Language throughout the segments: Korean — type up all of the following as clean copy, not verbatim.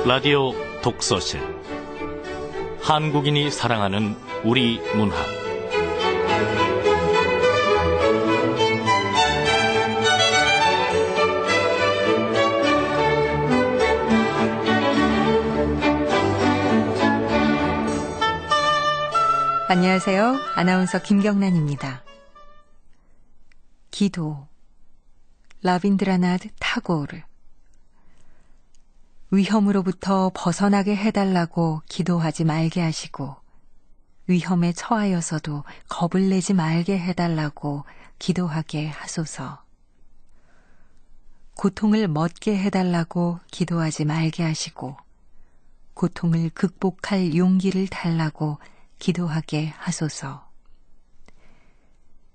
라디오 독서실 한국인이 사랑하는 우리 문학 안녕하세요. 아나운서 김경란입니다. 기도, 라빈드라나드 타고르. 위험으로부터 벗어나게 해달라고 기도하지 말게 하시고 위험에 처하여서도 겁을 내지 말게 해달라고 기도하게 하소서. 고통을 멎게 해달라고 기도하지 말게 하시고 고통을 극복할 용기를 달라고 기도하게 하소서.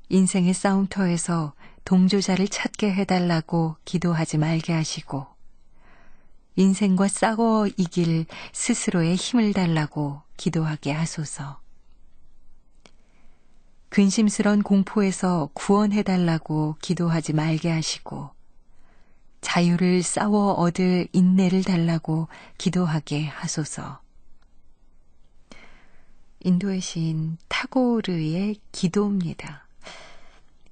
인생의 싸움터에서 동조자를 찾게 해달라고 기도하지 말게 하시고 인생과 싸워 이길 스스로의 힘을 달라고 기도하게 하소서. 근심스런 공포에서 구원해달라고 기도하지 말게 하시고 자유를 싸워 얻을 인내를 달라고 기도하게 하소서. 인도의 시인 타고르의 기도입니다.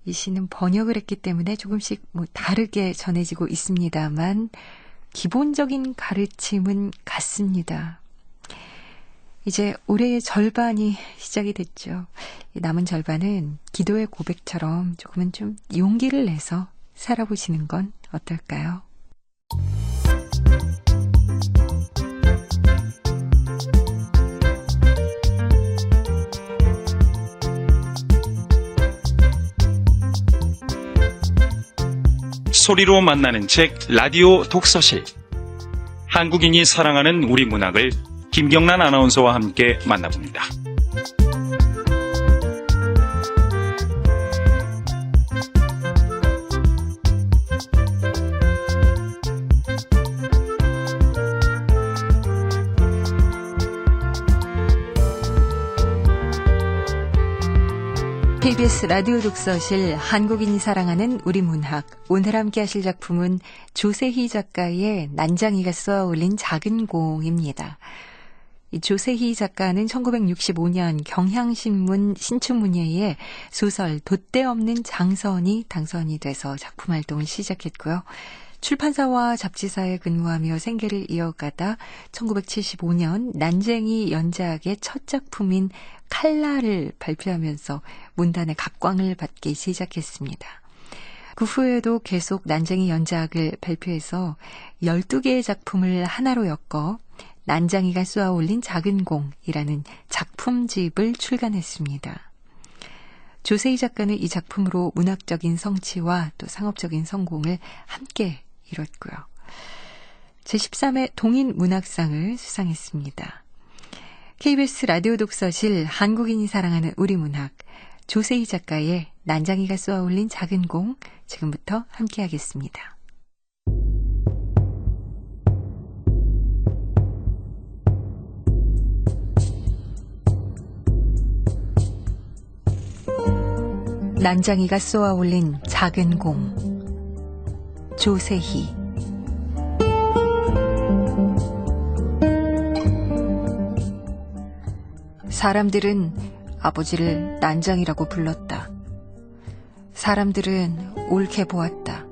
이 시는 번역을 했기 때문에 조금씩 다르게 전해지고 있습니다만 기본적인 가르침은 같습니다. 이제 올해의 절반이 시작이 됐죠. 남은 절반은 기도의 고백처럼 조금은 좀 용기를 내서 살아보시는 건 어떨까요? 소리로 만나는 책 라디오 독서실. 한국인이 사랑하는 우리 문학을 김경란 아나운서와 함께 만나봅니다. KBS 라디오 독서실 한국인이 사랑하는 우리 문학. 오늘 함께 하실 작품은 조세희 작가의 난장이가 쏘아올린 작은 공입니다. 이 조세희 작가는 1965년 경향신문 신춘문예에 소설 돛대 없는 장선이 당선이 돼서 작품 활동을 시작했고요. 출판사와 잡지사에 근무하며 생계를 이어가다 1975년 난쟁이 연작의 첫 작품인 칼라를 발표하면서 문단의 각광을 받기 시작했습니다. 그 후에도 계속 난쟁이 연작을 발표해서 12개의 작품을 하나로 엮어 난장이가 쏘아올린 작은 공이라는 작품집을 출간했습니다. 조세희 작가는 이 작품으로 문학적인 성취와 또 상업적인 성공을 함께 이뤘고요. 제13회 동인문학상을 수상했습니다. KBS 라디오 독서실 한국인이 사랑하는 우리 문학 조세희 작가의 난장이가 쏘아올린 작은 공 지금부터 함께하겠습니다. 난장이가 쏘아올린 작은 공 조세희. 사람들은 아버지를 난장이라고 불렀다. 사람들은 옳게 보았다.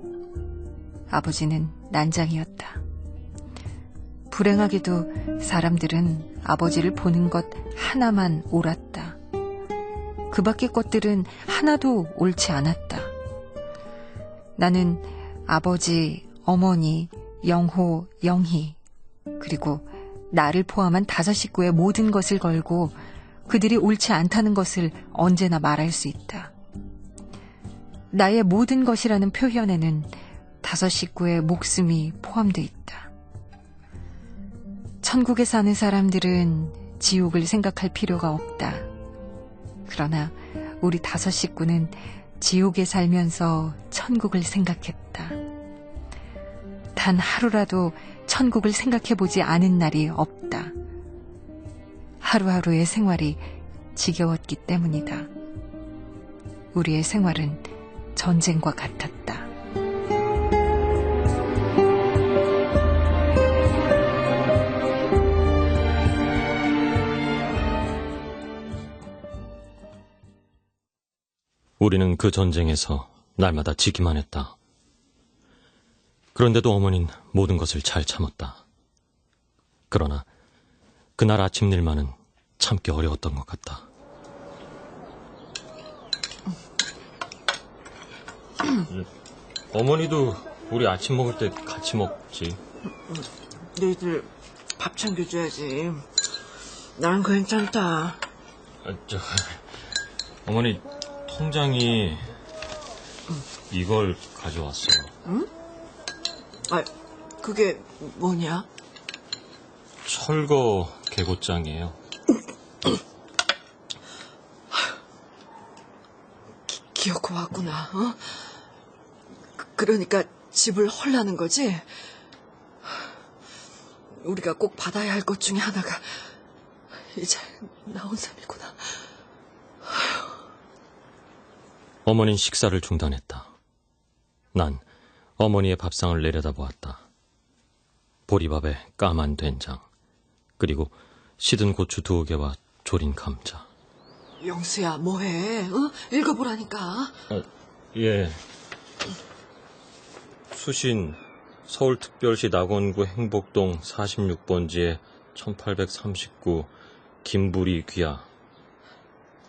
아버지는 난장이었다. 불행하게도 사람들은 아버지를 보는 것 하나만 옳았다. 그 밖의 것들은 하나도 옳지 않았다. 나는 아버지, 어머니, 영호, 영희, 그리고 나를 포함한 5 식구의 모든 것을 걸고 그들이 옳지 않다는 것을 언제나 말할 수 있다. 나의 모든 것이라는 표현에는 5 식구의 목숨이 포함되어 있다. 천국에 사는 사람들은 지옥을 생각할 필요가 없다. 그러나 우리 5 식구는 지옥에 살면서 천국을 생각했다. 단 하루라도 천국을 생각해보지 않은 날이 없다. 하루하루의 생활이 지겨웠기 때문이다. 우리의 생활은 전쟁과 같았다. 우리는 그 전쟁에서 날마다 지기만 했다. 그런데도 어머니는 모든 것을 잘 참았다. 그러나 그날 아침 일만은 참기 어려웠던 것 같다. 어머니도 우리 아침 먹을 때 같이 먹지. 너희들 밥 챙겨줘야지. 난 괜찮다. 어머니 통장이 이걸 가져왔어요. 아, 그게 뭐냐? 철거 계고장이에요. 기어코 왔구나. 어? 그러니까 집을 헐라는 거지? 우리가 꼭 받아야 할 것 중에 하나가 이제 나온 셈이구나. 어머니는 식사를 중단했다. 난 어머니의 밥상을 내려다보았다. 보리밥에 까만 된장, 그리고 시든 고추 2개와 졸인 감자. 영수야, 뭐해? 어? 읽어보라니까. 예. 수신 서울특별시 낙원구 행복동 46번지에 1839 김부리 귀하.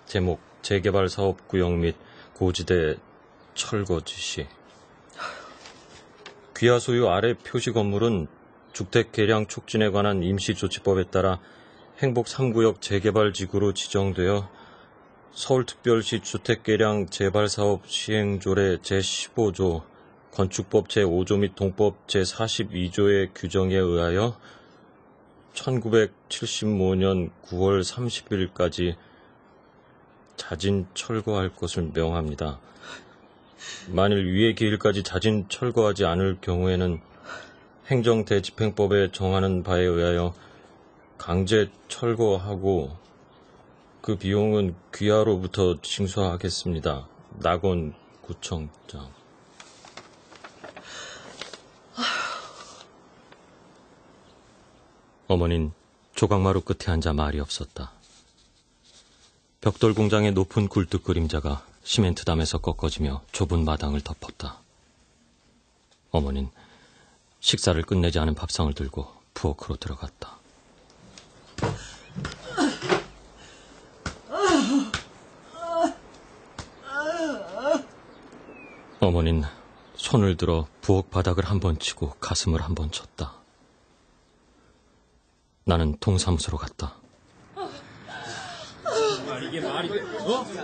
제목 재개발사업구역 및 고지대 철거 지시. 귀하 소유 아래 표시 건물은 주택 개량 촉진에 관한 임시조치법에 따라 행복 3구역 재개발지구로 지정되어 서울특별시 주택개량 재발사업 시행조례 제15조, 건축법 제5조 및 동법 제42조의 규정에 의하여 1975년 9월 30일까지 자진 철거할 것을 명합니다. 만일 위의 기일까지 자진 철거하지 않을 경우에는 행정대집행법에 정하는 바에 의하여 강제 철거하고 그 비용은 귀하로부터 징수하겠습니다. 낙원구청장. 어머닌 조각마루 끝에 앉아 말이 없었다. 벽돌 공장의 높은 굴뚝 그림자가 시멘트담에서 꺾어지며 좁은 마당을 덮었다. 어머닌 식사를 끝내지 않은 밥상을 들고 부엌으로 들어갔다. 어머닌 손을 들어 부엌 바닥을 한 번 치고 가슴을 한 번 쳤다. 나는 동사무소로 갔다. 이게 말이 돼?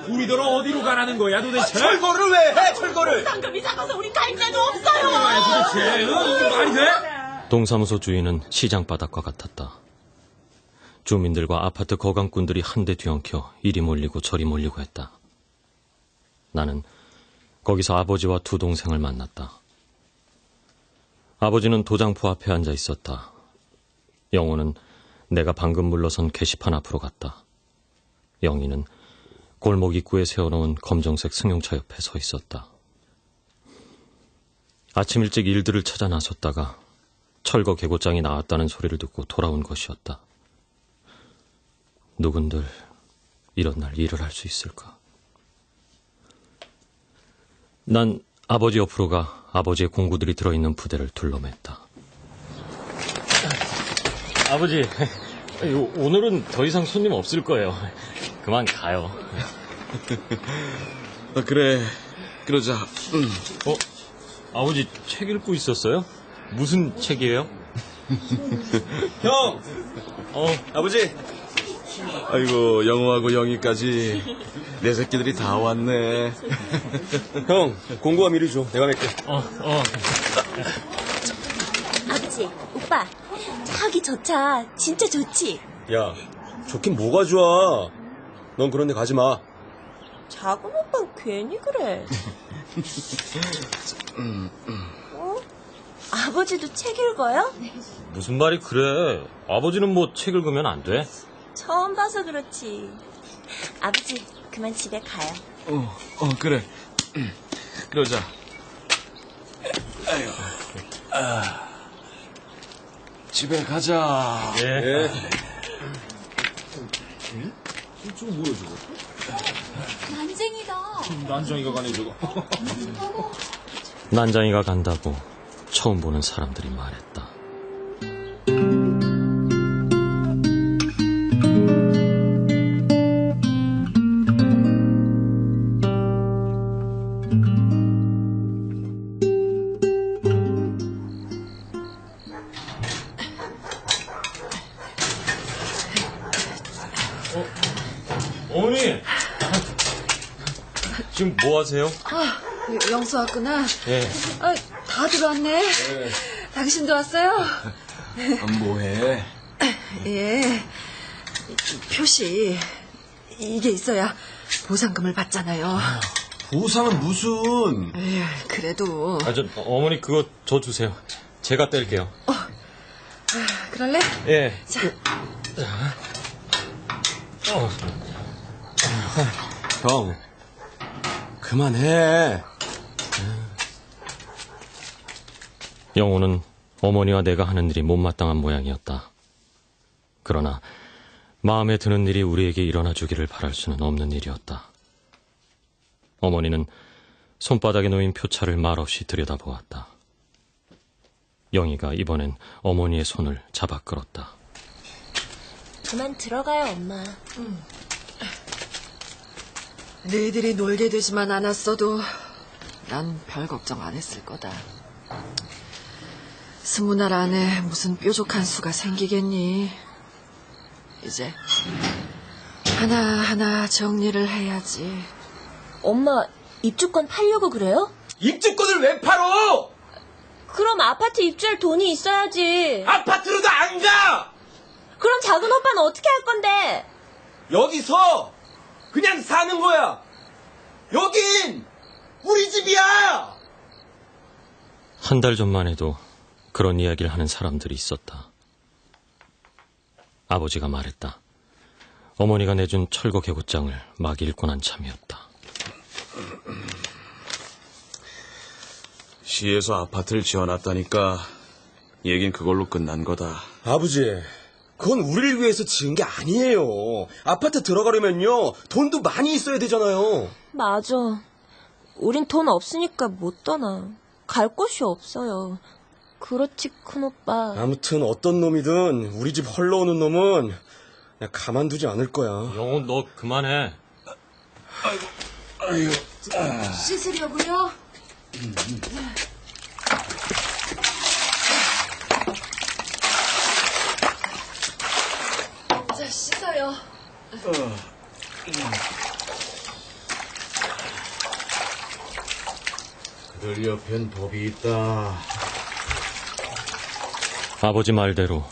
우리들은 어디로 가라는 거야 도대체? 철거를 왜 해? 철거를! 상금이 작아서 우리 가입자도 없어요. 도대체 이게 말이 돼? 동사무소 주인은 시장 바닥과 같았다. 주민들과 아파트 거강꾼들이 한데 뒤엉켜 이리 몰리고 저리 몰리고 했다. 나는 거기서 아버지와 2 동생을 만났다. 아버지는 도장포 앞에 앉아 있었다. 영호는 내가 방금 물러선 게시판 앞으로 갔다. 영희는 골목 입구에 세워놓은 검정색 승용차 옆에 서 있었다. 아침 일찍 일들을 찾아 나섰다가 철거 계고장이 나왔다는 소리를 듣고 돌아온 것이었다. 누군들 이런 날 일을 할 수 있을까? 난 아버지 옆으로 가 아버지의 공구들이 들어있는 부대를 둘러맸다. 아버지, 오늘은 더 이상 손님 없을 거예요. 그만 가요. 그래, 그러자. 아버지 책 읽고 있었어요? 무슨 책이에요? 형! 아버지! 아이고, 영호하고 영희까지 내 새끼들이 다 왔네. 형, 공구가 미리 줘. 내가 맺게. 아버지, 오빠, 저기 저 차 진짜 좋지? 야, 좋긴 뭐가 좋아. 넌 그런 데 가지 마. 작은 오빠는 괜히 그래. 아버지도 책 읽어요? 무슨 말이 그래. 아버지는 뭐 책 읽으면 안 돼? 처음 봐서 그렇지. 아버지, 그만 집에 가요. 그래. 그러자. 집에 가자. 예. 저거 뭐야, 저거? 난쟁이다. 난정이가 가네 저거. 난장이가 간다고 처음 보는 사람들이 말했다. 어머니! 지금 뭐 하세요? 영수 왔구나. 예. 다 들어왔네. 당신도 왔어요? 뭐해? 예. 표시 이게 있어야 보상금을 받잖아요. 보상은 무슨? 에휴, 그래도 어머니 그거 저 주세요. 제가 뗄게요. 그럴래? 예. 자, 형, 그만해. 영호는 어머니와 내가 하는 일이 못마땅한 모양이었다. 그러나 마음에 드는 일이 우리에게 일어나 주기를 바랄 수는 없는 일이었다. 어머니는 손바닥에 놓인 표차를 말없이 들여다보았다. 영희가 이번엔 어머니의 손을 잡아 끌었다. 그만 들어가요, 엄마. 너희들이 놀게 되지만 않았어도 난 별 걱정 안 했을 거다. 20날 안에 무슨 뾰족한 수가 생기겠니? 이제 하나하나 정리를 해야지. 엄마, 입주권 팔려고 그래요? 입주권을 왜 팔어? 그럼 아파트 입주할 돈이 있어야지. 아파트로도 안 가! 그럼 작은 오빠는 어떻게 할 건데? 여기서 그냥 사는 거야. 여긴 우리 집이야. 한 달 전만 해도 그런 이야기를 하는 사람들이 있었다. 아버지가 말했다. 어머니가 내준 철거 개고장을 막 읽고 난 참이었다. 시에서 아파트를 지어놨다니까 얘긴 그걸로 끝난 거다. 아버지, 그건 우리를 위해서 지은 게 아니에요. 아파트 들어가려면요, 돈도 많이 있어야 되잖아요. 맞아. 우린 돈 없으니까 못 떠나. 갈 곳이 없어요. 그렇지, 큰오빠. 아무튼 어떤 놈이든 우리 집 헐러오는 놈은 그냥 가만두지 않을 거야. 영호, 너 그만해. 씻으려고요? 자, 씻어요. 그들 옆엔 법이 있다. 아버지 말대로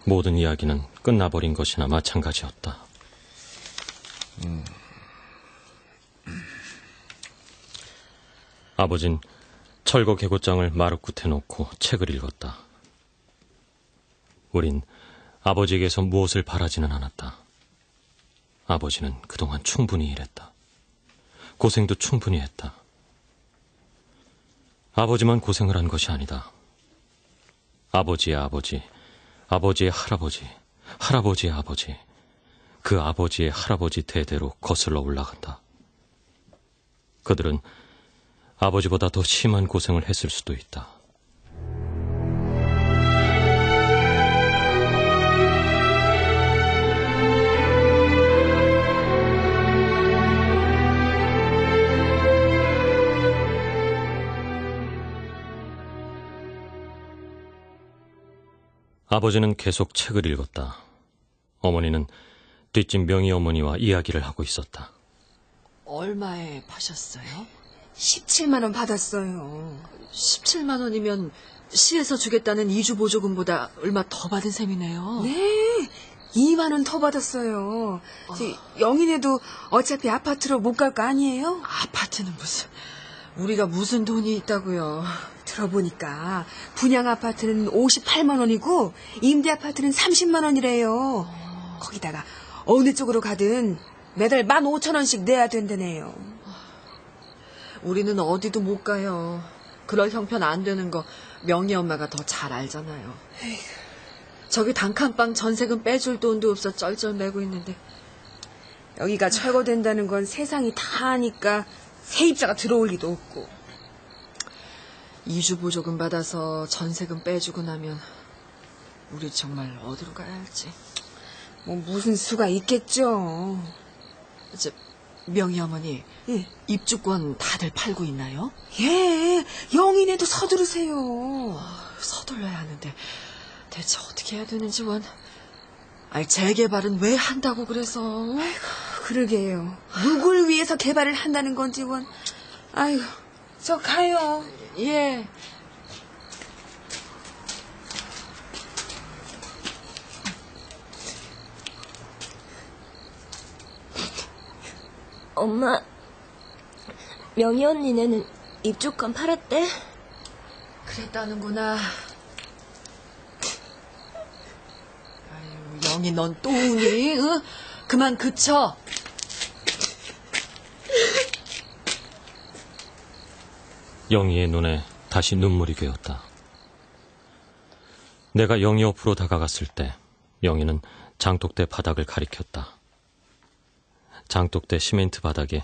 모든 이야기는 끝나버린 것이나 마찬가지였다. 아버진 철거 개고장을 마루 끝에 놓고 책을 읽었다. 우린 아버지에게서 무엇을 바라지는 않았다. 아버지는 그동안 충분히 일했다. 고생도 충분히 했다. 아버지만 고생을 한 것이 아니다. 아버지의 아버지, 아버지의 할아버지, 할아버지의 아버지, 그 아버지의 할아버지 대대로 거슬러 올라간다. 그들은 아버지보다 더 심한 고생을 했을 수도 있다. 아버지는 계속 책을 읽었다. 어머니는 뒷집 명희 어머니와 이야기를 하고 있었다. 얼마에 파셨어요? 17만 원 받았어요. 17만 원이면 시에서 주겠다는 이주 보조금보다 얼마 더 받은 셈이네요. 네, 2만 원 더 받았어요. 영인애도 어차피 아파트로 못 갈 거 아니에요? 아파트는 무슨, 우리가 무슨 돈이 있다고요. 들어보니까 분양 아파트는 58만 원이고 임대 아파트는 30만 원이래요. 거기다가 어느 쪽으로 가든 매달 15,000원씩 내야 된다네요. 우리는 어디도 못 가요. 그럴 형편 안 되는 거 명희 엄마가 더 잘 알잖아요. 저기 단칸방 전세금 빼줄 돈도 없어 쩔쩔매고 있는데 여기가 철거된다는 건 세상이 다 아니까 세입자가 들어올 리도 없고. 이주 보조금 받아서 전세금 빼주고 나면 우리 정말 어디로 가야 할지. 뭐 무슨 수가 있겠죠. 명희 어머니, 예. 입주권 다들 팔고 있나요? 예, 영인에도 서두르세요. 서둘러야 하는데 대체 어떻게 해야 되는지 원. 아니, 재개발은 왜 한다고 그래서? 그러게요. 누굴 위해서 개발을 한다는 건지 원. 아이고, 저 가요. 예. 엄마, 명희 언니네는 입주권 팔았대? 그랬다는구나. 아유, 영희 넌 또 우니? 응? 그만 그쳐. 영희의 눈에 다시 눈물이 괴었다. 내가 영희 옆으로 다가갔을 때 영희는 장독대 바닥을 가리켰다. 장독대 시멘트 바닥에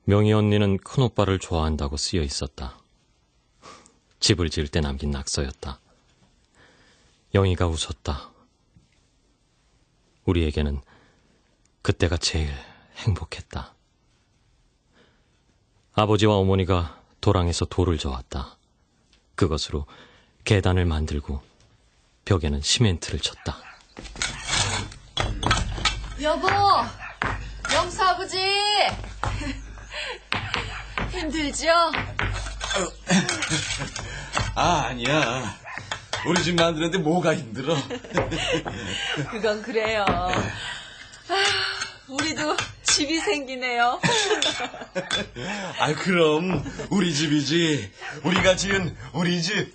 명희 언니는 큰오빠를 좋아한다고 쓰여 있었다. 집을 지을 때 남긴 낙서였다. 영희가 웃었다. 우리에게는 그때가 제일 행복했다. 아버지와 어머니가 도랑에서 돌을 저었다. 그것으로 계단을 만들고 벽에는 시멘트를 쳤다. 여보! 영수 아버지! 힘들죠? 아니야. 우리 집 만드는데 뭐가 힘들어. 그건 그래요. 우리도 집이 생기네요. 그럼 우리 집이지. 우리가 지은 우리 집.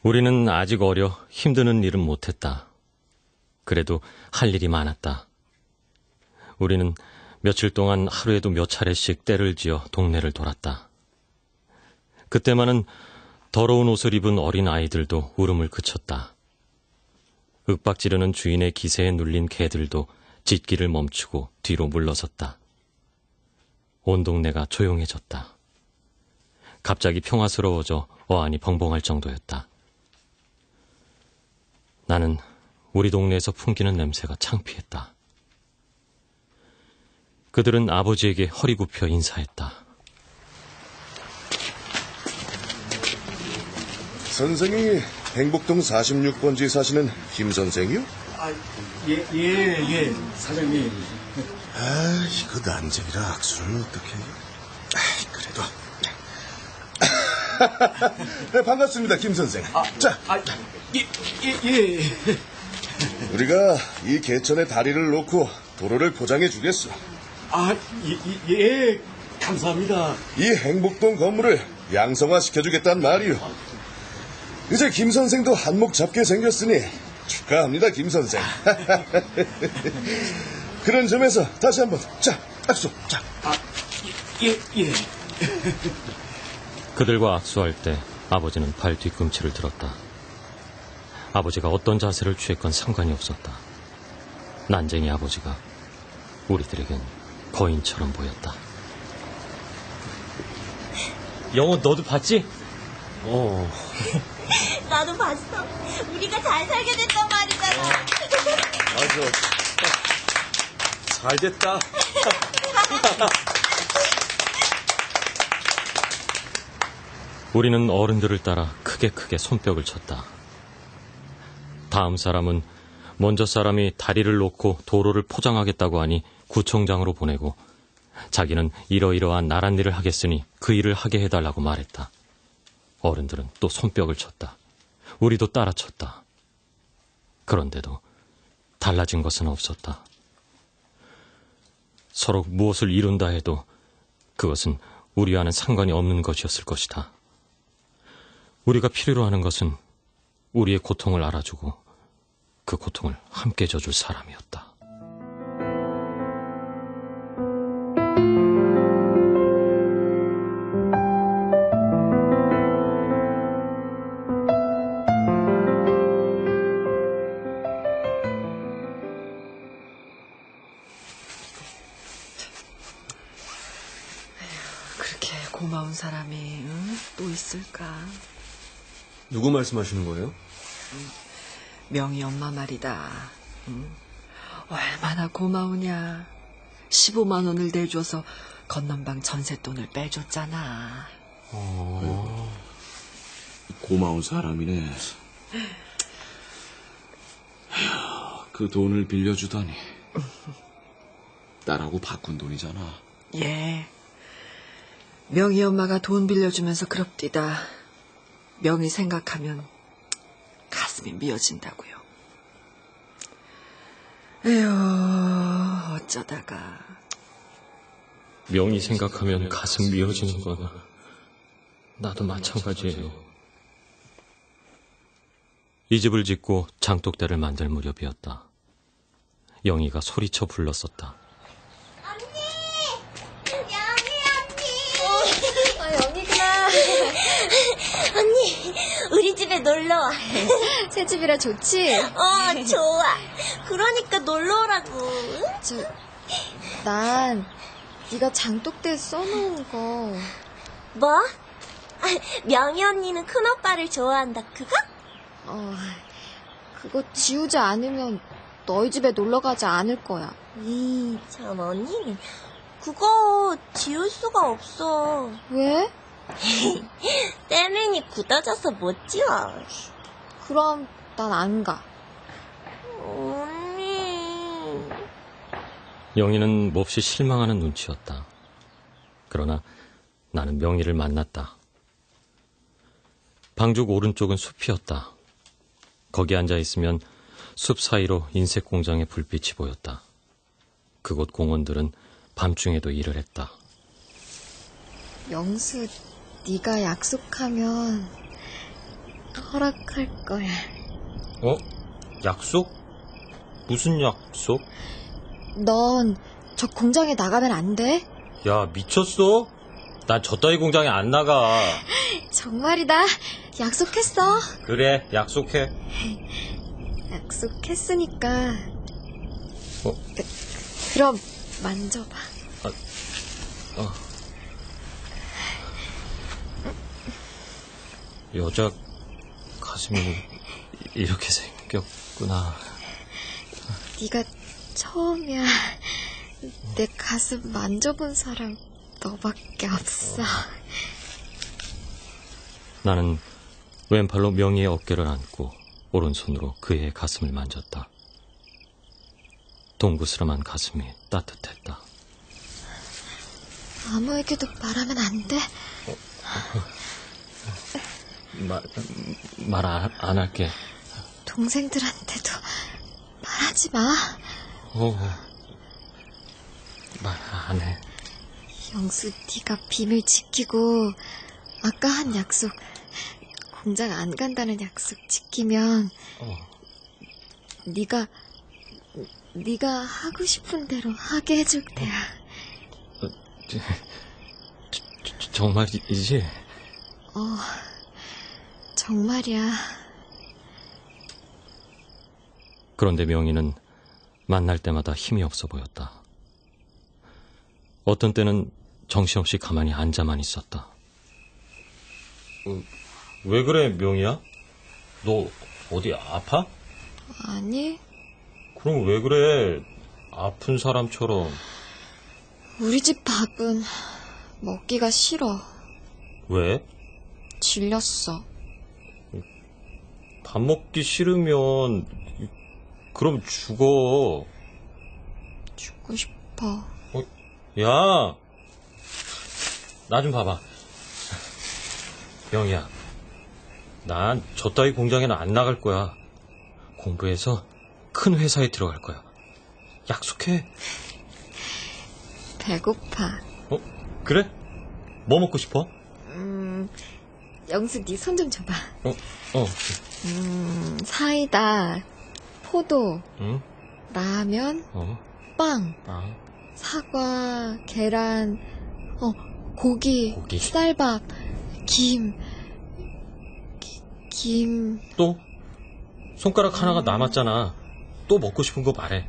우리는 아직 어려 힘드는 일은 못했다. 그래도 할 일이 많았다. 우리는 며칠 동안 하루에도 몇 차례씩 때를 지어 동네를 돌았다. 그때만은 더러운 옷을 입은 어린 아이들도 울음을 그쳤다. 윽박지르는 주인의 기세에 눌린 개들도 짖기를 멈추고 뒤로 물러섰다. 온 동네가 조용해졌다. 갑자기 평화스러워져 어안이 벙벙할 정도였다. 나는 우리 동네에서 풍기는 냄새가 창피했다. 그들은 아버지에게 허리 굽혀 인사했다. 선생이 행복동 46번지에 사시는 김 선생이요? 예, 사장님. 그 난쟁이라 악수를 어떻게 해요? 그래도. 네, 반갑습니다, 김 선생. 자. 예. 우리가 이 개천에 다리를 놓고 도로를 포장해 주겠어. 예, 감사합니다. 이 행복동 건물을 양성화 시켜주겠단 말이요. 이제 김 선생도 한몫 잡게 생겼으니 축하합니다, 김 선생. 그런 점에서 다시 한번 자, 악수. 자. 예. 그들과 악수할 때 아버지는 발 뒤꿈치를 들었다. 아버지가 어떤 자세를 취했건 상관이 없었다. 난쟁이 아버지가 우리들에겐 거인처럼 보였다. 영호 너도 봤지? 나도 봤어. 우리가 잘 살게 됐단 말이잖아. 맞아. 잘 됐다. 우리는 어른들을 따라 크게 손뼉을 쳤다. 다음 사람은 먼저 사람이 다리를 놓고 도로를 포장하겠다고 하니 구청장으로 보내고 자기는 이러이러한 나란 일을 하겠으니 그 일을 하게 해달라고 말했다. 어른들은 또 손뼉을 쳤다. 우리도 따라 쳤다. 그런데도 달라진 것은 없었다. 서로 무엇을 이룬다 해도 그것은 우리와는 상관이 없는 것이었을 것이다. 우리가 필요로 하는 것은 우리의 고통을 알아주고 그 고통을 함께 져줄 사람이었다. 사람이 또 있을까? 누구 말씀하시는 거예요? 명희 엄마 말이다. 얼마나 고마우냐. 15만 원을 내줘서 건넌방 전셋돈을 빼줬잖아. 고마운 사람이네. 그 돈을 빌려주다니. 딸하고 바꾼 돈이잖아. 예. 명희 엄마가 돈 빌려주면서 그럽디다. 명희 생각하면 가슴이 미어진다고요. 에휴, 어쩌다가. 명이 생각하면 가슴 미어지는 건 나도 마찬가지예요. 이 집을 짓고 장독대를 만들 무렵이었다. 영희가 소리쳐 불렀었다. 영희구나. 언니, 우리 집에 놀러와. 새 집이라 좋지? 좋아. 그러니까 놀러오라고. 난 네가 장독대에 써놓은 거. 뭐? 명희 언니는 큰오빠를 좋아한다, 그거? 그거 지우지 않으면 너희 집에 놀러가지 않을 거야. 참, 언니는 그거 지울 수가 없어. 왜? 때문이 굳어져서 못 지워. 그럼 난 안 가. 언니. 영희는 몹시 실망하는 눈치였다. 그러나 나는 명희를 만났다. 방죽 오른쪽은 숲이었다. 거기 앉아있으면 숲 사이로 인색 공장의 불빛이 보였다. 그곳 공원들은 밤중에도 일을 했다. 영수, 네가 약속하면 허락할 거야. 약속? 무슨 약속? 넌 저 공장에 나가면 안 돼? 야, 미쳤어? 난 저 따위 공장에 안 나가. 정말이다. 약속했어. 그래, 약속해. 약속했으니까. 그럼 만져봐. 여자 가슴이 이렇게 생겼구나. 네가 처음이야. 내 가슴 만져본 사람 너밖에 없어. 나는 왼팔로 명희의 어깨를 안고 오른손으로 그의 가슴을 만졌다. 동구스름한 가슴이 따뜻했다. 아무에게도 말하면 안 돼? 말 안 할게. 동생들한테도 말하지 마. 말 안 해. 영수, 네가 비밀 지키고 아까 한 약속, 공장 안 간다는 약속 지키면 네가 하고 싶은 대로 하게 해줄 테야. 정말이지? 정말이야. 그런데 명희는 만날 때마다 힘이 없어 보였다. 어떤 때는 정신없이 가만히 앉아만 있었다. 왜 그래, 명희야? 너 어디 아파? 아니. 그럼 왜 그래? 아픈 사람처럼. 우리 집 밥은 먹기가 싫어. 왜? 질렸어. 밥 먹기 싫으면 그럼 죽어. 죽고 싶어. 야, 나 좀 봐봐. 명희야, 난 저 따위 공장에는 안 나갈 거야. 공부해서 큰 회사에 들어갈 거야. 약속해. 배고파. 그래? 뭐 먹고 싶어? 영수, 네 손 좀 줘봐. 사이다, 포도, 라면, 빵, 사과, 계란, 고기, 쌀밥, 김. 또? 손가락 하나가 남았잖아. 또 먹고 싶은 거 말해.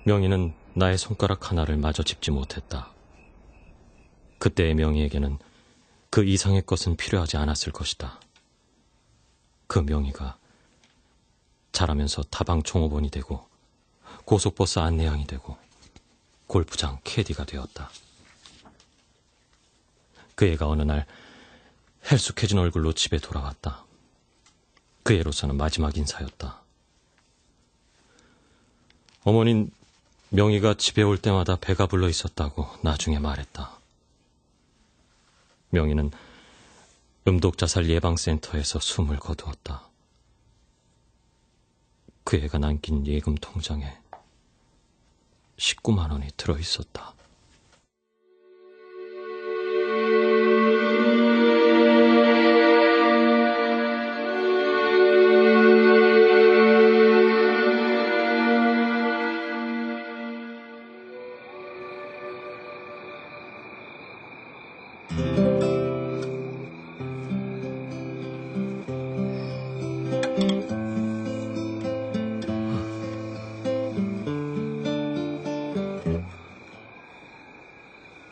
명희는 나의 손가락 하나를 마저 짚지 못했다. 그때의 명희에게는 그 이상의 것은 필요하지 않았을 것이다. 그 명희가 자라면서 다방 종업원이 되고 고속버스 안내양이 되고 골프장 캐디가 되었다. 그 애가 어느 날 헬쑥해진 얼굴로 집에 돌아왔다. 그 애로서는 마지막 인사였다. 어머닌 명희가 집에 올 때마다 배가 불러 있었다고 나중에 말했다. 명희는 음독자살 예방센터에서 숨을 거두었다. 그 애가 남긴 예금 통장에 19만 원이 들어있었다.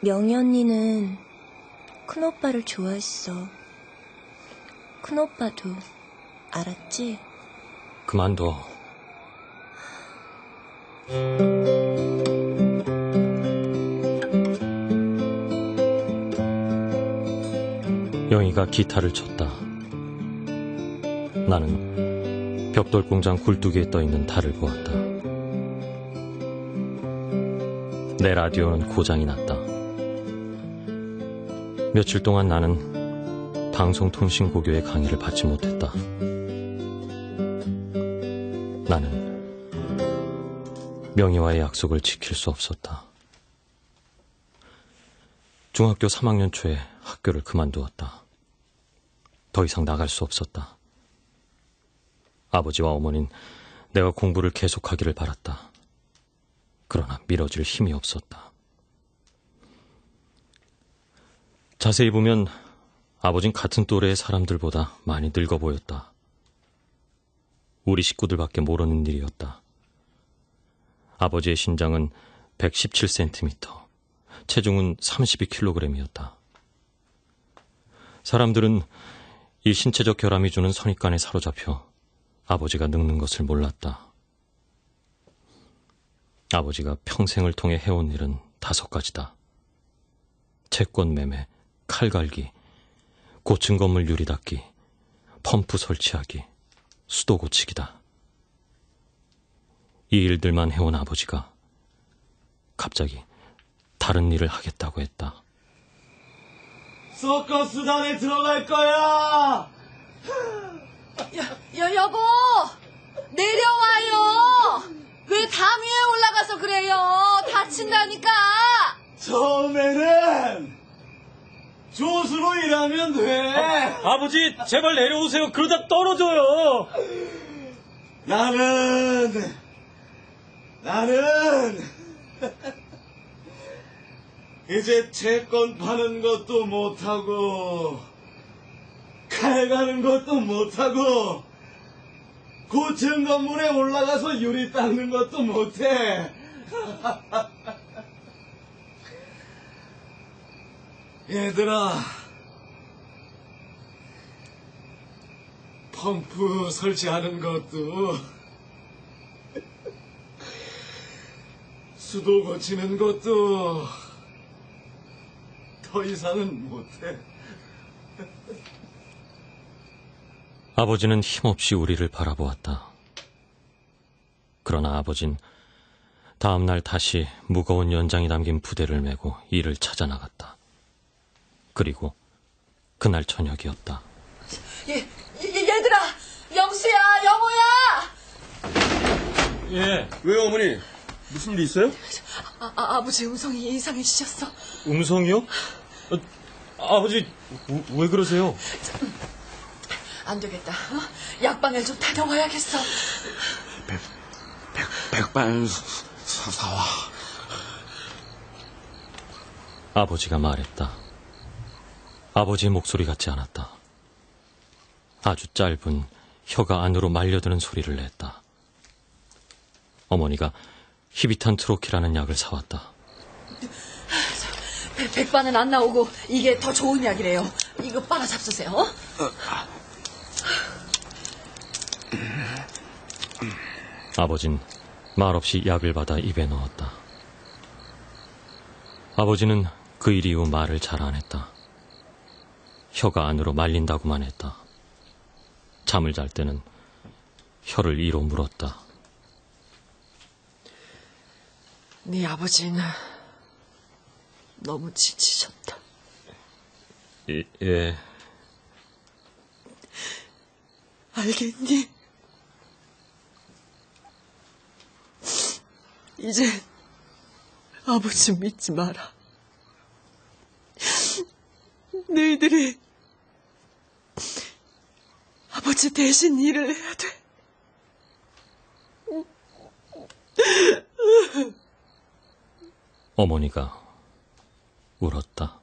명희 언니는 큰오빠를 좋아했어. 큰오빠도 알았지? 그만둬. 영희가 기타를 쳤다. 나는 벽돌 공장 굴뚝에 떠있는 달을 보았다. 내 라디오는 고장이 났다. 며칠 동안 나는 방송통신고교의 강의를 받지 못했다. 나는 명희와의 약속을 지킬 수 없었다. 중학교 3학년 초에 학교를 그만두었다. 더 이상 나갈 수 없었다. 아버지와 어머니는 내가 공부를 계속하기를 바랐다. 그러나 밀어줄 힘이 없었다. 자세히 보면 아버진 같은 또래의 사람들보다 많이 늙어 보였다. 우리 식구들밖에 모르는 일이었다. 아버지의 신장은 117cm, 체중은 32kg이었다. 사람들은 이 신체적 결함이 주는 선입관에 사로잡혀 아버지가 늙는 것을 몰랐다. 아버지가 평생을 통해 해온 일은 5가지다. 채권 매매, 칼 갈기, 고층 건물 유리 닦기, 펌프 설치하기, 수도 고치기다. 이 일들만 해온 아버지가 갑자기 다른 일을 하겠다고 했다. 서커스단에 들어갈 거야! 여보! 내려와요! 왜 담 위에 올라가서 그래요? 다친다니까! 처음에는 조수로 일하면 돼! 아버지, 제발 내려오세요. 그러다 떨어져요! 나는 이제 채권 파는 것도 못하고 칼 가는 것도 못하고 고층 건물에 올라가서 유리 닦는 것도 못해. 얘들아, 펌프 설치하는 것도 수도 고치는 것도 더 이상은 못해. 아버지는 힘없이 우리를 바라보았다. 그러나 아버진 다음 날 다시 무거운 연장이 담긴 부대를 메고 일을 찾아 나갔다. 그리고 그날 저녁이었다. 얘들아! 영수야! 영호야! 예. 왜요, 어머니? 무슨 일 있어요? 아버지 음성이 이상해지셨어. 음성이요? 아버지, 왜 그러세요? 안 되겠다. 약방을 좀 다녀와야겠어. 백반 사와. 아버지가 말했다. 아버지의 목소리 같지 않았다. 아주 짧은 혀가 안으로 말려드는 소리를 냈다. 어머니가 히비탄 트로키라는 약을 사왔다. 백반은 안 나오고 이게 더 좋은 약이래요. 이거 빨아 잡수세요. 아버진 말없이 약을 받아 입에 넣었다. 아버지는 그 일 이후 말을 잘 안 했다. 혀가 안으로 말린다고만 했다. 잠을 잘 때는 혀를 이로 물었다. 네 아버지는 너무 지치셨다. 예. 알겠니? 이제 아버지 믿지 마라. 너희들이 아버지 대신 일을 해야 돼. 어머니가 울었다.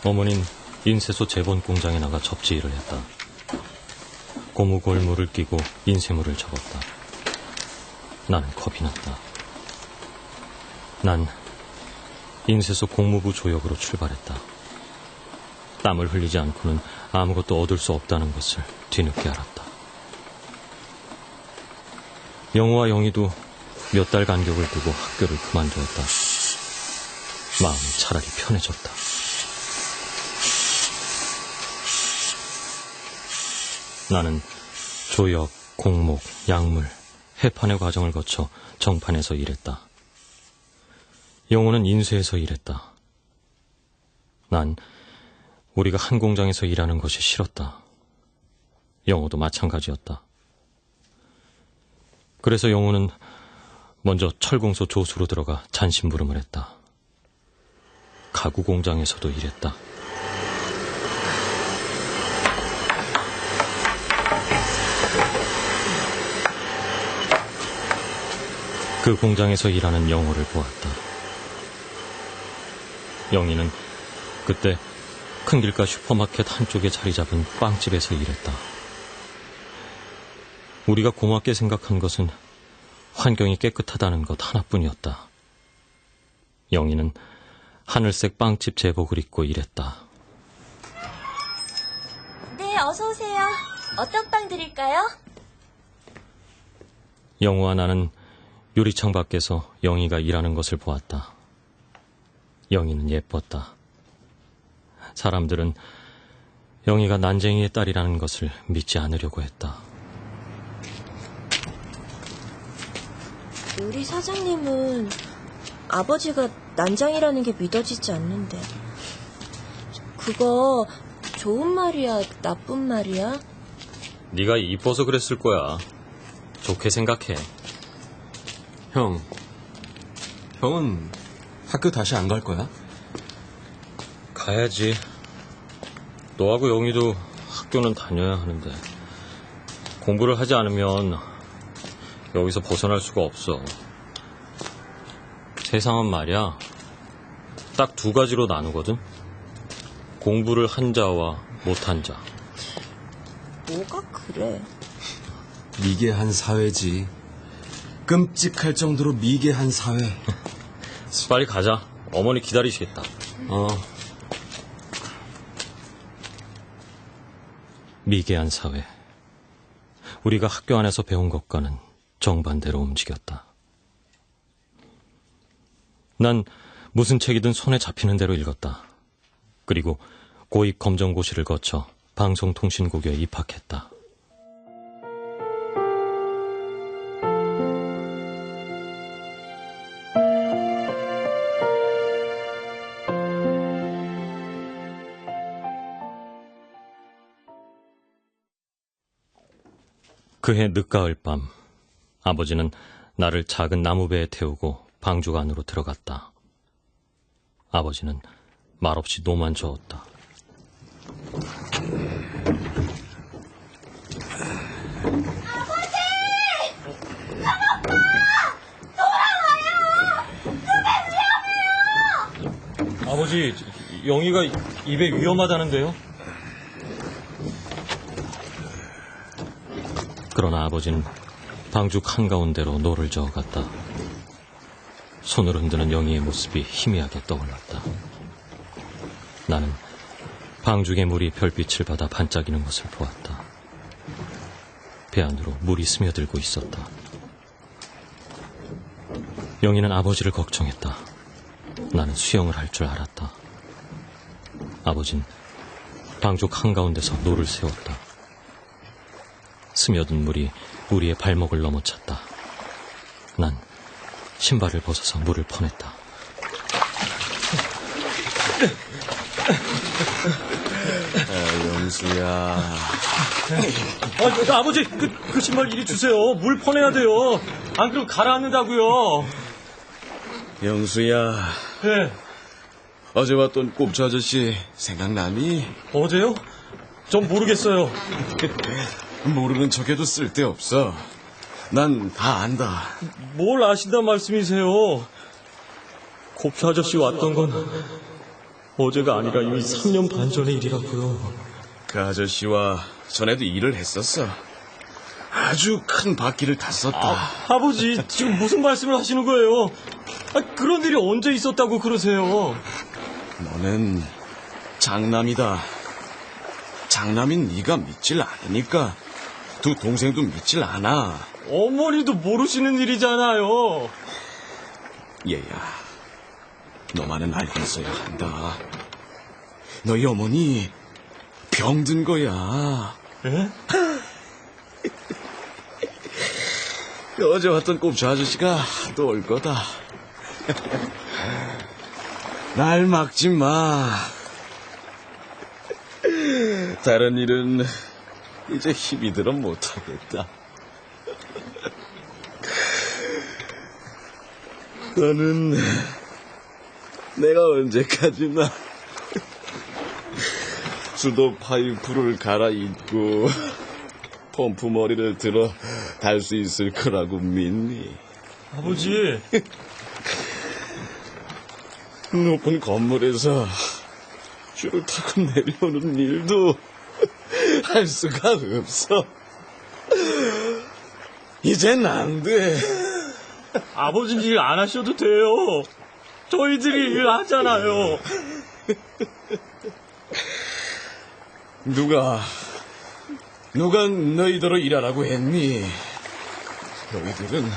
어머닌 인쇄소 재본 공장에 나가 접지 일을 했다. 고무 골무를 끼고 인쇄물을 접었다. 나는 겁이 났다. 난 인쇄소 공무부 조역으로 출발했다. 땀을 흘리지 않고는 아무것도 얻을 수 없다는 것을 뒤늦게 알았다. 영우와 영희도 몇 달 간격을 두고 학교를 그만두었다. 마음이 차라리 편해졌다. 나는 조역, 공목, 약물, 해판의 과정을 거쳐 정판에서 일했다. 영호는 인쇄에서 일했다. 난 우리가 한 공장에서 일하는 것이 싫었다. 영호도 마찬가지였다. 그래서 영호는 먼저 철공소 조수로 들어가 잔심부름을 했다. 가구 공장에서도 일했다. 그 공장에서 일하는 영호를 보았다. 영희는 그때 큰 길가 슈퍼마켓 한쪽에 자리 잡은 빵집에서 일했다. 우리가 고맙게 생각한 것은 환경이 깨끗하다는 것 하나뿐이었다. 영희는 하늘색 빵집 제복을 입고 일했다. 네, 어서 오세요. 어떤 빵 드릴까요? 영호와 나는 유리창 밖에서 영희가 일하는 것을 보았다. 영희는 예뻤다. 사람들은 영희가 난쟁이의 딸이라는 것을 믿지 않으려고 했다. 우리 사장님은 아버지가 난장이라는 게 믿어지지 않는데. 그거 좋은 말이야, 나쁜 말이야? 네가 이뻐서 그랬을 거야. 좋게 생각해. 형은 학교 다시 안 갈 거야? 가야지. 너하고 영희도 학교는 다녀야 하는데 공부를 하지 않으면 여기서 벗어날 수가 없어. 세상은 말이야 딱 두 가지로 나누거든. 공부를 한 자와 못한 자. 뭐가 그래? 미개한 사회지. 끔찍할 정도로 미개한 사회. 빨리 가자. 어머니 기다리시겠다. 미개한 사회. 우리가 학교 안에서 배운 것과는 정반대로 움직였다. 난 무슨 책이든 손에 잡히는 대로 읽었다. 그리고 고입 검정고시를 거쳐 방송통신고교에 입학했다. 그해 늦가을 밤, 아버지는 나를 작은 나무배에 태우고 방죽 안으로 들어갔다. 아버지는 말없이 노만 저었다. 아버지, 영희가 입에 위험하다는데요? 그러나 아버지는 방죽 한가운데로 노를 저어갔다. 손을 흔드는 영희의 모습이 희미하게 떠올랐다. 나는 방죽의 물이 별빛을 받아 반짝이는 것을 보았다. 배 안으로 물이 스며들고 있었다. 영희는 아버지를 걱정했다. 나는 수영을 할 줄 알았다. 아버진 방죽 한가운데서 노를 세웠다. 스며든 물이 우리의 발목을 넘어찼다. 난 신발을 벗어서 물을 퍼냈다. 영수야. 아버지, 그 신발 이리 주세요. 물 퍼내야 돼요. 안 그러면 가라앉는다고요. 영수야. 네. 어제 봤던 꼽주 아저씨 생각나니? 어제요? 전 모르겠어요. 모르는 척해도 쓸데없어. 난 다 안다. 뭘 아신단 말씀이세요? 곱주 아저씨 왔던 건 어제가 아니라 이미 3년 반 전의 일이라고요. 그 아저씨와 전에도 일을 했었어. 아주 큰 바퀴를 탔었다. 아버지, 지금 무슨 말씀을 하시는 거예요? 그런 일이 언제 있었다고 그러세요? 너는 장남이다. 장남인 네가 믿질 않으니까 두 동생도 믿질 않아. 어머니도 모르시는 일이잖아요. 얘야, 너만은 알고 있어야 한다. 너희 어머니 병든 거야. 에? 어제 왔던 꼽주 아저씨가 또 올 거다. 날 막지 마. 다른 일은 이제 힘이 들어 못하겠다. 너는 내가 언제까지나 수도 파이프를 갈아입고 펌프 머리를 들어 달 수 있을 거라고 믿니? 아버지. 높은 건물에서 줄을 타고 내려오는 일도 할 수가 없어. 이젠 안 돼. 아버지는 일 안 하셔도 돼요. 저희들이 일 하잖아요. 누가 너희들을 일하라고 했니? 너희들은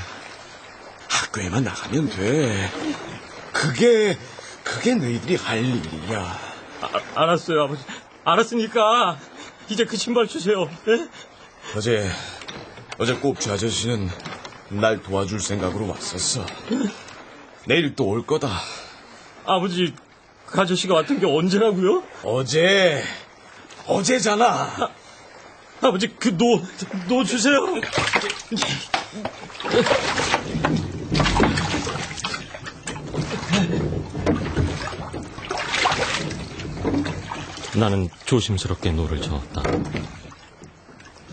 학교에만 나가면 돼. 그게 너희들이 할 일이야. 알았어요, 아버지. 알았으니까 이제 그 신발 주세요. 네? 어제 꼽주 아저씨는 날 도와줄 생각으로 왔었어. 내일 또 올 거다. 아버지, 그 아저씨가 왔던 게 언제라고요? 어제잖아. 아버지, 그 노 주세요. 나는 조심스럽게 노를 저었다.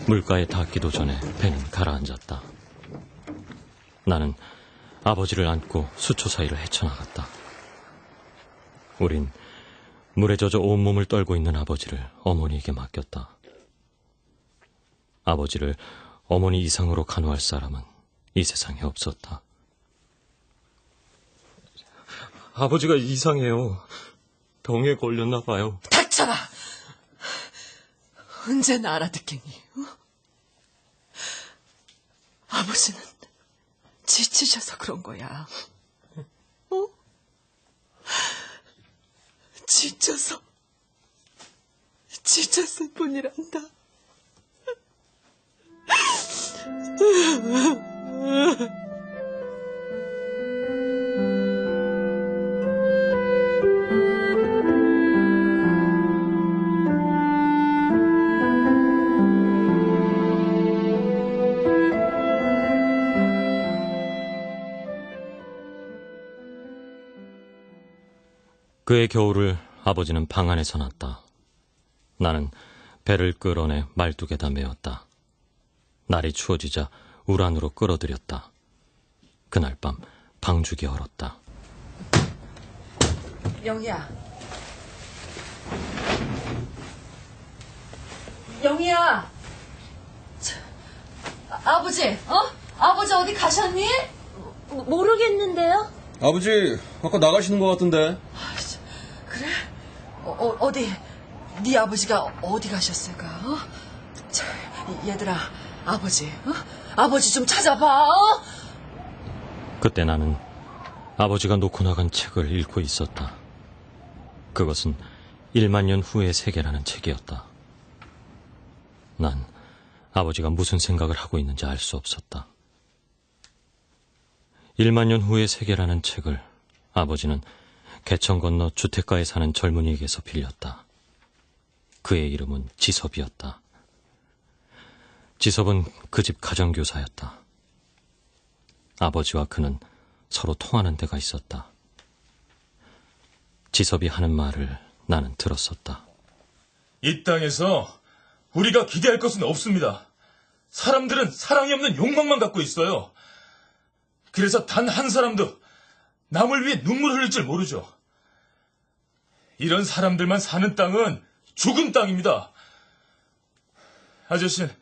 물가에 닿기도 전에 배는 가라앉았다. 나는 아버지를 안고 수초 사이를 헤쳐나갔다. 우린 물에 젖어 온몸을 떨고 있는 아버지를 어머니에게 맡겼다. 아버지를 어머니 이상으로 간호할 사람은 이 세상에 없었다. 아버지가 이상해요. 병에 걸렸나 봐요. 닥쳐라! 언제나 알아듣겠니? 아버지는 지치셔서 그런 거야. 어? 지쳤을 뿐이란다. 그해 겨울을 아버지는 방 안에서 났다. 나는 배를 끌어내 말뚝에다 메었다. 날이 추워지자 울 안으로 끌어들였다. 그날 밤 방죽이 얼었다. 영희야. 영희야. 아버지, 아버지 어디 가셨니? 모르겠는데요? 아버지, 아까 나가시는 것 같은데. 그래? 어디, 네 아버지가 어디 가셨을까? 얘들아, 아버지, 아버지 좀 찾아봐. 그때 나는 아버지가 놓고 나간 책을 읽고 있었다. 그것은 1만 년 후의 세계라는 책이었다. 난 아버지가 무슨 생각을 하고 있는지 알 수 없었다. 1만 년 후의 세계라는 책을 아버지는 개천 건너 주택가에 사는 젊은이에게서 빌렸다. 그의 이름은 지섭이었다. 지섭은 그 집 가정교사였다. 아버지와 그는 서로 통하는 데가 있었다. 지섭이 하는 말을 나는 들었었다. 이 땅에서 우리가 기대할 것은 없습니다. 사람들은 사랑이 없는 욕망만 갖고 있어요. 그래서 단 한 사람도 남을 위해 눈물 흘릴 줄 모르죠. 이런 사람들만 사는 땅은 죽은 땅입니다. 아저씨는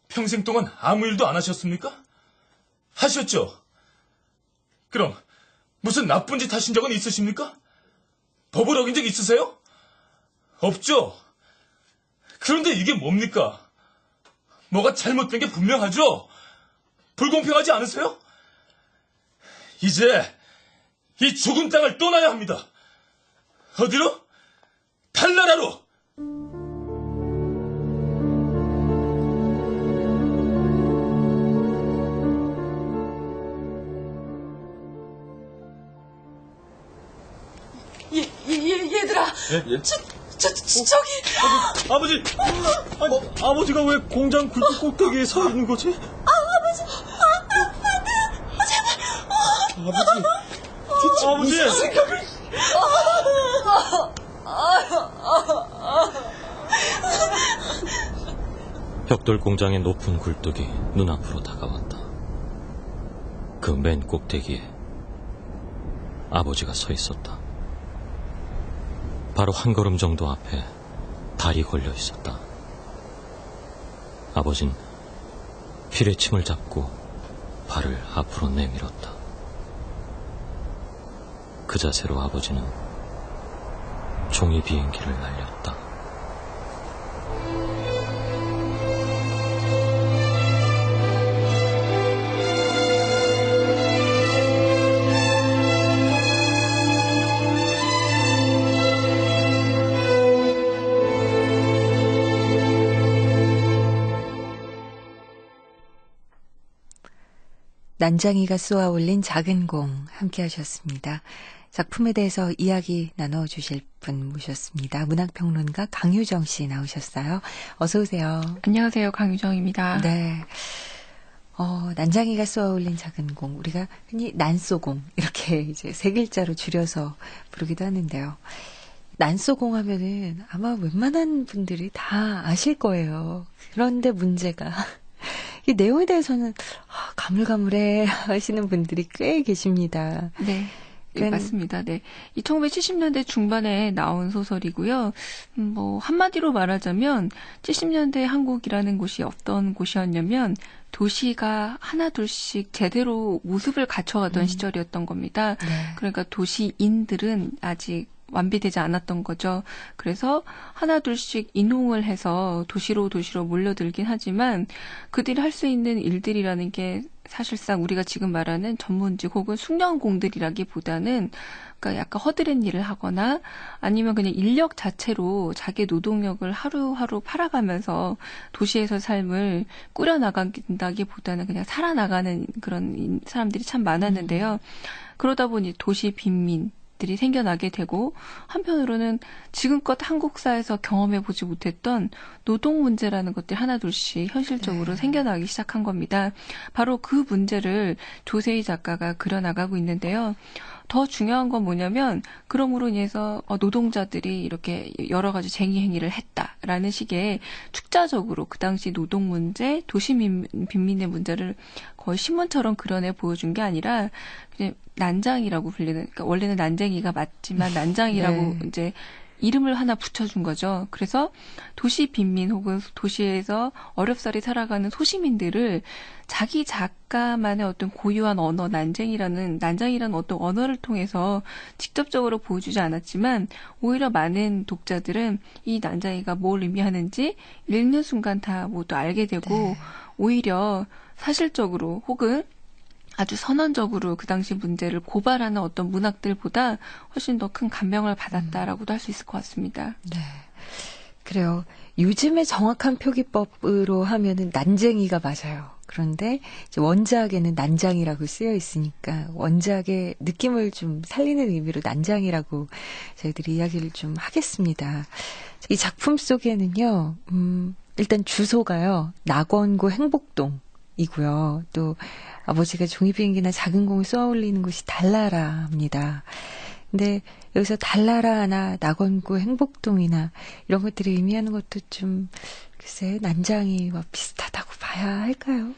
평생 동안 아무 일도 안 하셨습니까? 하셨죠? 그럼 무슨 나쁜 짓 하신 적은 있으십니까? 법을 어긴 적 있으세요? 없죠? 그런데 이게 뭡니까? 뭐가 잘못된 게 분명하죠? 불공평하지 않으세요? 이제 이 죽은 땅을 떠나야 합니다. 어디로? 달나라로! 얘들아. 예? 저기. 아버지! 아니, 아버지가 왜 공장 굴뚝 꼭대기에 서 있는 거지? 아버지. 제발. 아버지! 무슨 생각을. 벽돌 공장의 높은 굴뚝이 눈앞으로 다가왔다. 그 맨 꼭대기에 아버지가 서 있었다. 바로 한 걸음 정도 앞에 달이 걸려 있었다. 아버진 피뢰침을 잡고 발을 앞으로 내밀었다. 그 자세로 아버지는 종이 비행기를 날렸다. 난장이가 쏘아 올린 작은 공 함께 하셨습니다. 작품에 대해서 이야기 나눠주실 분 모셨습니다. 문학평론가 강유정 씨 나오셨어요. 어서 오세요. 안녕하세요. 강유정입니다. 네. 난장이가 쏘아 올린 작은 공, 우리가 흔히 난쏘공 이렇게 이제 세 글자로 줄여서 부르기도 하는데요. 난쏘공 하면은 아마 웬만한 분들이 다 아실 거예요. 그런데 문제가 이 내용에 대해서는 가물가물해 하시는 분들이 꽤 계십니다. 네. 네, 맞습니다. 네. 이 1970년대 중반에 나온 소설이고요. 한마디로 말하자면 70년대 한국이라는 곳이 어떤 곳이었냐면 도시가 하나둘씩 제대로 모습을 갖춰가던 시절이었던 겁니다. 네. 그러니까 도시인들은 아직 완비되지 않았던 거죠. 그래서 하나둘씩 인홍을 해서 도시로 몰려들긴 하지만 그들이 할 수 있는 일들이라는 게 사실상 우리가 지금 말하는 전문직 혹은 숙련공들이라기보다는 그러니까 약간 허드렛 일을 하거나 아니면 그냥 인력 자체로 자기 노동력을 하루하루 팔아가면서 도시에서 삶을 꾸려나간다기보다는 그냥 살아나가는 그런 사람들이 참 많았는데요. 그러다 보니 도시 빈민 들이 생겨나게 되고 한편으로는 지금껏 한국사에서 경험해보지 못했던 노동 문제라는 것들이 하나둘씩 현실적으로 생겨나기 시작한 겁니다. 바로 그 문제를 조세희 작가가 그려나가고 있는데요. 더 중요한 건 뭐냐면 그럼으로 인해서 노동자들이 이렇게 여러 가지 쟁의 행위를 했다라는 식의 축자적으로 그 당시 노동 문제, 도시 빈민의 문제를 거의 신문처럼 그려내 보여준 게 아니라 그냥 난장이라고 불리는, 그러니까 원래는 난쟁이가 맞지만 난장이라고 네. 이제 이름을 하나 붙여준 거죠. 그래서 도시 빈민 혹은 도시에서 어렵사리 살아가는 소시민들을 자기 작가만의 어떤 고유한 언어, 난장이라는 어떤 언어를 통해서 직접적으로 보여주지 않았지만 오히려 많은 독자들은 이 난장이가 뭘 의미하는지 읽는 순간 다 모두 알게 되고 오히려 사실적으로 혹은 아주 선언적으로 그 당시 문제를 고발하는 어떤 문학들보다 훨씬 더 큰 감명을 받았다라고도 할 수 있을 것 같습니다. 네. 그래요. 요즘의 정확한 표기법으로 하면은 난쟁이가 맞아요. 그런데 이제 원작에는 난장이라고 쓰여 있으니까 원작의 느낌을 좀 살리는 의미로 난장이라고 저희들이 이야기를 좀 하겠습니다. 이 작품 속에는요, 일단 주소가요, 낙원구 행복동이고요. 또 아버지가 종이비행기나 작은 공을 쏘아 올리는 곳이 달나라입니다. 근데 여기서 달나라나 낙원구 행복동이나 이런 것들이 의미하는 것도 좀 글쎄 난장이와 비슷하다고 봐야 할까요?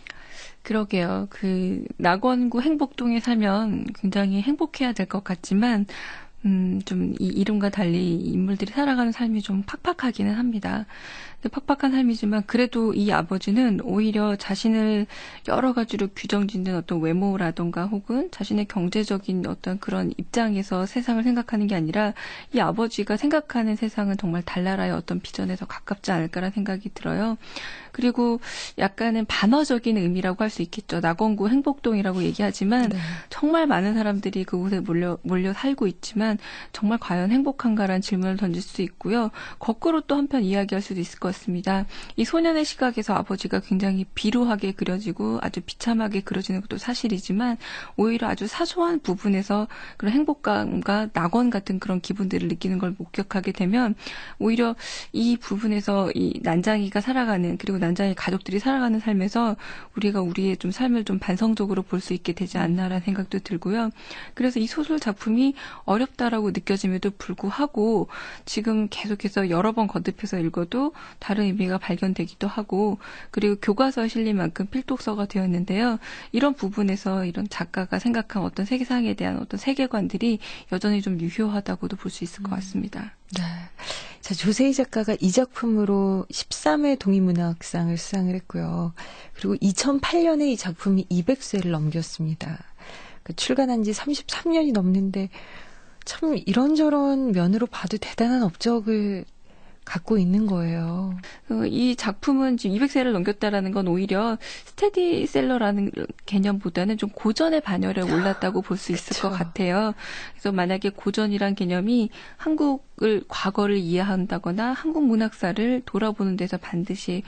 그러게요. 그 낙원구 행복동에 살면 굉장히 행복해야 될 것 같지만 좀 이 이름과 달리 인물들이 살아가는 삶이 좀 팍팍하기는 합니다. 팍팍한 삶이지만 그래도 이 아버지는 오히려 자신을 여러 가지로 규정짓는 어떤 외모라던가 혹은 자신의 경제적인 어떤 그런 입장에서 세상을 생각하는 게 아니라 이 아버지가 생각하는 세상은 정말 달나라의 어떤 비전에서 가깝지 않을까라는 생각이 들어요. 그리고 약간은 반어적인 의미라고 할 수 있겠죠. 낙원구 행복동이라고 얘기하지만 정말 많은 사람들이 그곳에 몰려 살고 있지만 정말 과연 행복한가라는 질문을 던질 수 있고요. 거꾸로 또 한편 이야기할 수도 있을 것 같습니다. 이 소년의 시각에서 아버지가 굉장히 비루하게 그려지고 아주 비참하게 그려지는 것도 사실이지만 오히려 아주 사소한 부분에서 그런 행복감과 낙원 같은 그런 기분들을 느끼는 걸 목격하게 되면 오히려 이 부분에서 이 난장이가 살아가는 그리고 난장이 가족들이 살아가는 삶에서 우리가 우리의 좀 삶을 좀 반성적으로 볼 수 있게 되지 않나라는 생각도 들고요. 그래서 이 소설 작품이 어렵다라고 느껴짐에도 불구하고 지금 계속해서 여러 번 거듭해서 읽어도 다른 의미가 발견되기도 하고 그리고 교과서에 실린 만큼 필독서가 되었는데요. 이런 부분에서 이런 작가가 생각한 어떤 세계상에 대한 어떤 세계관들이 여전히 좀 유효하다고도 볼 수 있을 것 같습니다. 네. 자, 조세희 작가가 이 작품으로 13회 동인문학상을 수상을 했고요. 그리고 2008년에 이 작품이 200쇄를 넘겼습니다. 그러니까 출간한 지 33년이 넘는데 참 이런저런 면으로 봐도 대단한 업적을 갖고 있는 거예요. 이 작품은 지금 200세를 넘겼다라는 건 오히려 스테디셀러라는 개념보다는 좀 고전의 반열에 올랐다고 볼 수 있을 것 같아요. 그래서 만약에 고전이란 개념이 한국을 과거를 이해한다거나 한국 문학사를 돌아보는 데서 반드시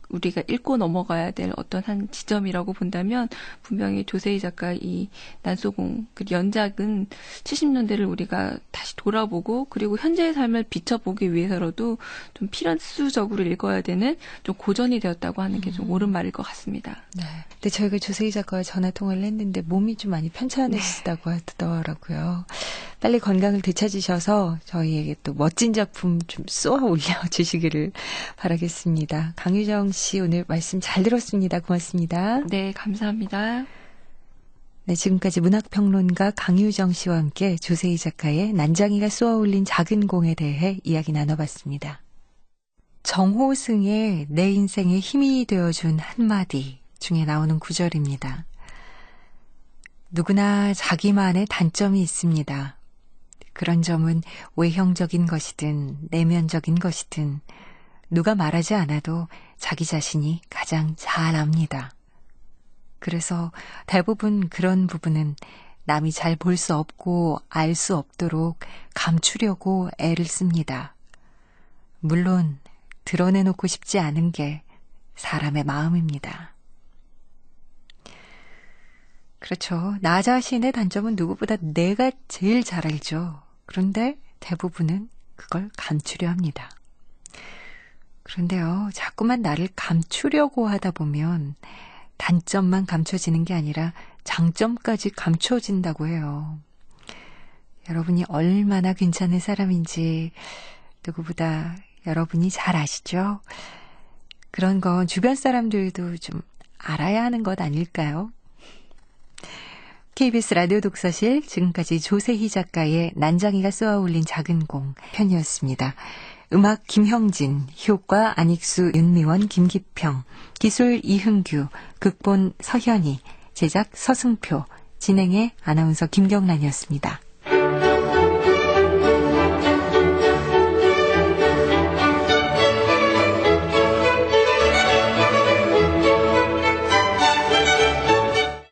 우리가 읽고 넘어가야 될 어떤 한 지점이라고 본다면 분명히 조세희 작가 이 난소공 그 연작은 70년대를 우리가 다시 돌아보고 그리고 현재의 삶을 비춰보기 위해서라도 좀 필수적으로 읽어야 되는 좀 고전이 되었다고 하는 게 좀 옳은 말일 것 같습니다. 네. 근데 저희가 조세희 작가와 전화 통화를 했는데 몸이 좀 많이 편찮으시다고 하더라고요. 빨리 건강을 되찾으셔서 저희에게 또 멋진 작품 좀 쏘아 올려주시기를 바라겠습니다. 강유정 씨 오늘 말씀 잘 들었습니다. 고맙습니다. 네, 감사합니다. 네, 지금까지 문학평론가 강유정 씨와 함께 조세희 작가의 난장이가 쏘아올린 작은 공에 대해 이야기 나눠봤습니다. 정호승의 내 인생에 힘이 되어준 한마디 중에 나오는 구절입니다. 누구나 자기만의 단점이 있습니다. 그런 점은 외형적인 것이든 내면적인 것이든 누가 말하지 않아도 자기 자신이 가장 잘 압니다. 그래서 대부분 그런 부분은 남이 잘 볼 수 없고 알 수 없도록 감추려고 애를 씁니다. 물론 드러내놓고 싶지 않은 게 사람의 마음입니다. 그렇죠. 나 자신의 단점은 누구보다 내가 제일 잘 알죠. 그런데 대부분은 그걸 감추려 합니다. 그런데요, 자꾸만 나를 감추려고 하다 보면 단점만 감춰지는 게 아니라 장점까지 감춰진다고 해요. 여러분이 얼마나 괜찮은 사람인지 누구보다 여러분이 잘 아시죠? 그런 건 주변 사람들도 좀 알아야 하는 것 아닐까요? KBS 라디오 독서실, 지금까지 조세희 작가의 난장이가 쏘아올린 작은 공 편이었습니다. 음악 김형진, 효과 안익수, 윤미원, 김기평, 기술 이흥규, 극본 서현희, 제작 서승표, 진행의 아나운서 김경란이었습니다.